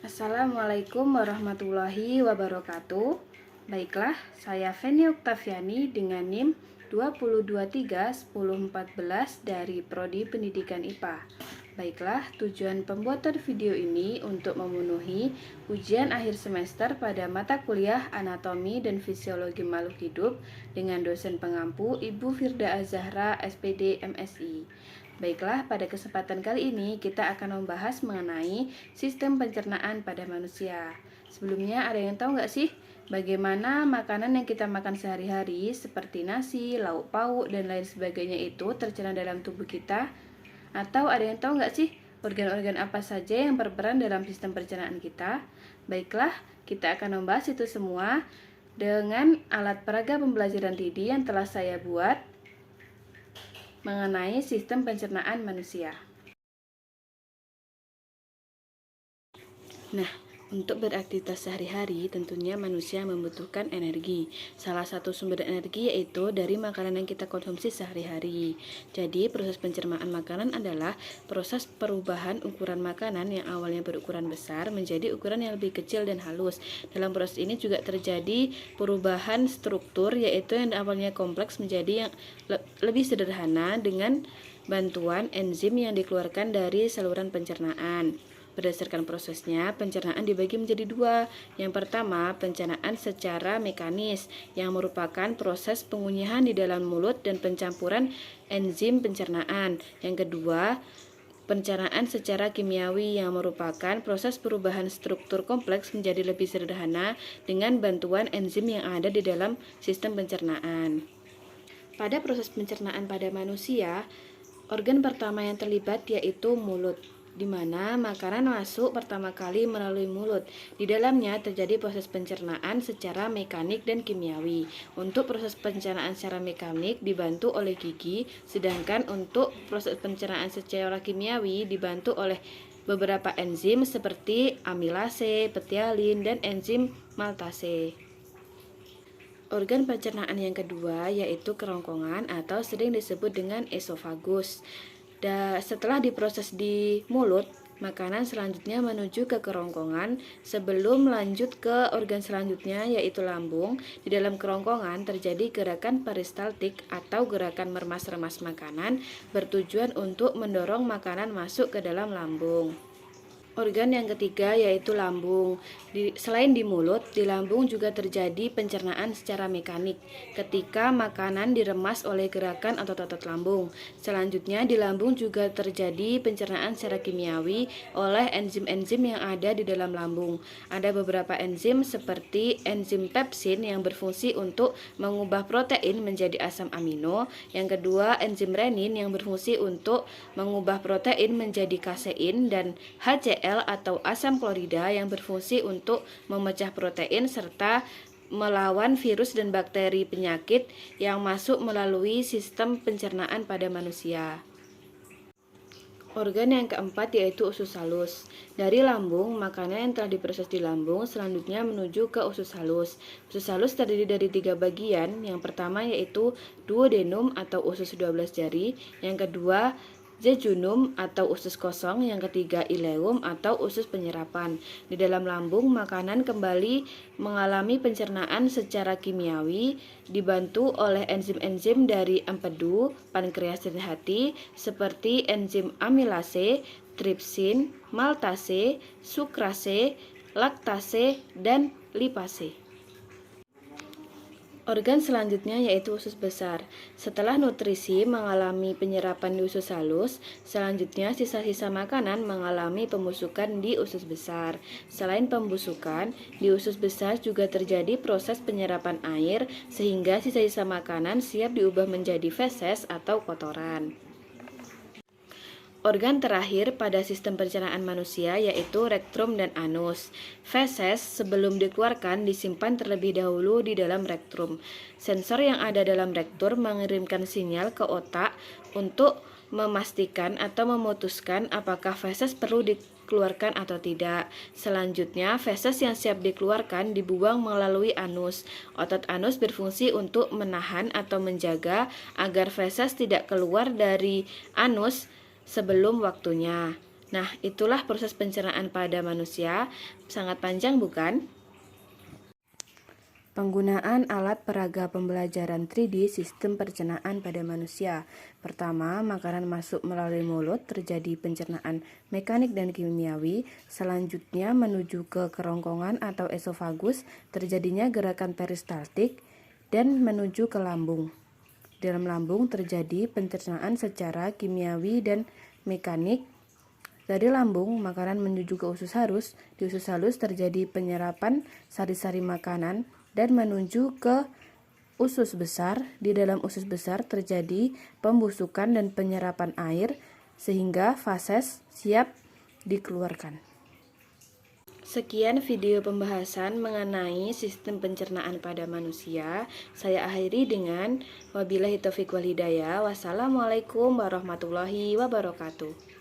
Assalamualaikum warahmatullahi wabarakatuh. Baiklah, saya Feni Oktaviani dengan NIM 20231014 dari Prodi Pendidikan IPA. Baiklah, tujuan pembuatan video ini untuk memenuhi ujian akhir semester pada mata kuliah Anatomi dan Fisiologi Makhluk Hidup dengan dosen pengampu Ibu Firda Azahra, SPD, MSI. Baiklah, pada kesempatan kali ini kita akan membahas mengenai sistem pencernaan pada manusia. Sebelumnya, ada yang tahu nggak sih bagaimana makanan yang kita makan sehari-hari seperti nasi, lauk pauk, dan lain sebagainya itu tercerna dalam tubuh kita? Atau ada yang tahu nggak sih organ-organ apa saja yang berperan dalam sistem pencernaan kita? Baiklah, kita akan membahas itu semua dengan alat peraga pembelajaran TIDI yang telah saya buat mengenai sistem pencernaan manusia. Nah, untuk beraktivitas sehari-hari tentunya manusia membutuhkan energi. Salah satu sumber energi yaitu dari makanan yang kita konsumsi sehari-hari. Jadi, proses pencernaan makanan adalah proses perubahan ukuran makanan yang awalnya berukuran besar menjadi ukuran yang lebih kecil dan halus. Dalam proses ini juga terjadi perubahan struktur yaitu yang awalnya kompleks menjadi yang lebih sederhana dengan bantuan enzim yang dikeluarkan dari saluran pencernaan. Berdasarkan prosesnya, pencernaan dibagi menjadi dua. Yang pertama, pencernaan secara mekanis, yang merupakan proses pengunyihan di dalam mulut dan pencampuran enzim pencernaan. Yang kedua, pencernaan secara kimiawi, yang merupakan proses perubahan struktur kompleks menjadi lebih sederhana dengan bantuan enzim yang ada di dalam sistem pencernaan. Pada proses pencernaan pada manusia, organ pertama yang terlibat yaitu mulut, di mana makanan masuk pertama kali melalui mulut. Di dalamnya terjadi proses pencernaan secara mekanik dan kimiawi. Untuk proses pencernaan secara mekanik dibantu oleh gigi, sedangkan untuk proses pencernaan secara kimiawi dibantu oleh beberapa enzim seperti amilase, petialin, dan enzim maltase. Organ pencernaan yang kedua yaitu kerongkongan atau sering disebut dengan esofagus. Setelah diproses di mulut, makanan selanjutnya menuju ke kerongkongan sebelum lanjut ke organ selanjutnya yaitu lambung. Di dalam kerongkongan terjadi gerakan peristaltik atau gerakan meremas-remas makanan bertujuan untuk mendorong makanan masuk ke dalam lambung. Organ yang ketiga yaitu lambung. Selain di mulut, di lambung juga terjadi pencernaan secara mekanik ketika makanan diremas oleh gerakan otot-otot lambung. Selanjutnya di lambung juga terjadi pencernaan secara kimiawi oleh enzim-enzim yang ada di dalam lambung. Ada beberapa enzim seperti enzim pepsin yang berfungsi untuk mengubah protein menjadi asam amino. Yang kedua, enzim renin yang berfungsi untuk mengubah protein menjadi kasein, dan HCl atau asam klorida yang berfungsi untuk memecah protein serta melawan virus dan bakteri penyakit yang masuk melalui sistem pencernaan pada manusia. Organ yang keempat yaitu usus halus. Dari lambung, makanan yang telah diproses di lambung selanjutnya menuju ke usus halus. Usus halus terdiri dari 3 bagian. Yang pertama yaitu duodenum atau usus 12 jari. Yang kedua, jejunum atau usus kosong, yang ketiga ileum atau usus penyerapan. Di dalam lambung, makanan kembali mengalami pencernaan secara kimiawi dibantu oleh enzim-enzim dari empedu, pankreas dan hati seperti enzim amilase, tripsin, maltase, sukrase, laktase, dan lipase. Organ selanjutnya yaitu usus besar. Setelah nutrisi mengalami penyerapan di usus halus, selanjutnya sisa-sisa makanan mengalami pembusukan di usus besar. Selain pembusukan, di usus besar juga terjadi proses penyerapan air sehingga sisa-sisa makanan siap diubah menjadi feses atau kotoran. Organ terakhir pada sistem pencernaan manusia yaitu rektrum dan anus. Feses sebelum dikeluarkan disimpan terlebih dahulu di dalam rektrum. Sensor yang ada dalam rektum mengirimkan sinyal ke otak untuk memastikan atau memutuskan apakah feses perlu dikeluarkan atau tidak. Selanjutnya, feses yang siap dikeluarkan dibuang melalui anus. Otot anus berfungsi untuk menahan atau menjaga agar feses tidak keluar dari anus sebelum waktunya. Nah, itulah proses pencernaan pada manusia. Sangat panjang, bukan? Penggunaan alat peraga pembelajaran 3D sistem pencernaan pada manusia. Pertama, makanan masuk melalui mulut, terjadi pencernaan mekanik dan kimiawi. Selanjutnya menuju ke kerongkongan atau esofagus, terjadinya gerakan peristaltik dan menuju ke lambung. Dalam lambung terjadi pencernaan secara kimiawi dan mekanik. Dari lambung, makanan menuju ke usus halus. Di usus halus terjadi penyerapan sari-sari makanan dan menuju ke usus besar. Di dalam usus besar terjadi pembusukan dan penyerapan air sehingga fases siap dikeluarkan. Sekian video pembahasan mengenai sistem pencernaan pada manusia. Saya akhiri dengan wabillahi taufiq wal hidayah. Wassalamualaikum warahmatullahi wabarakatuh.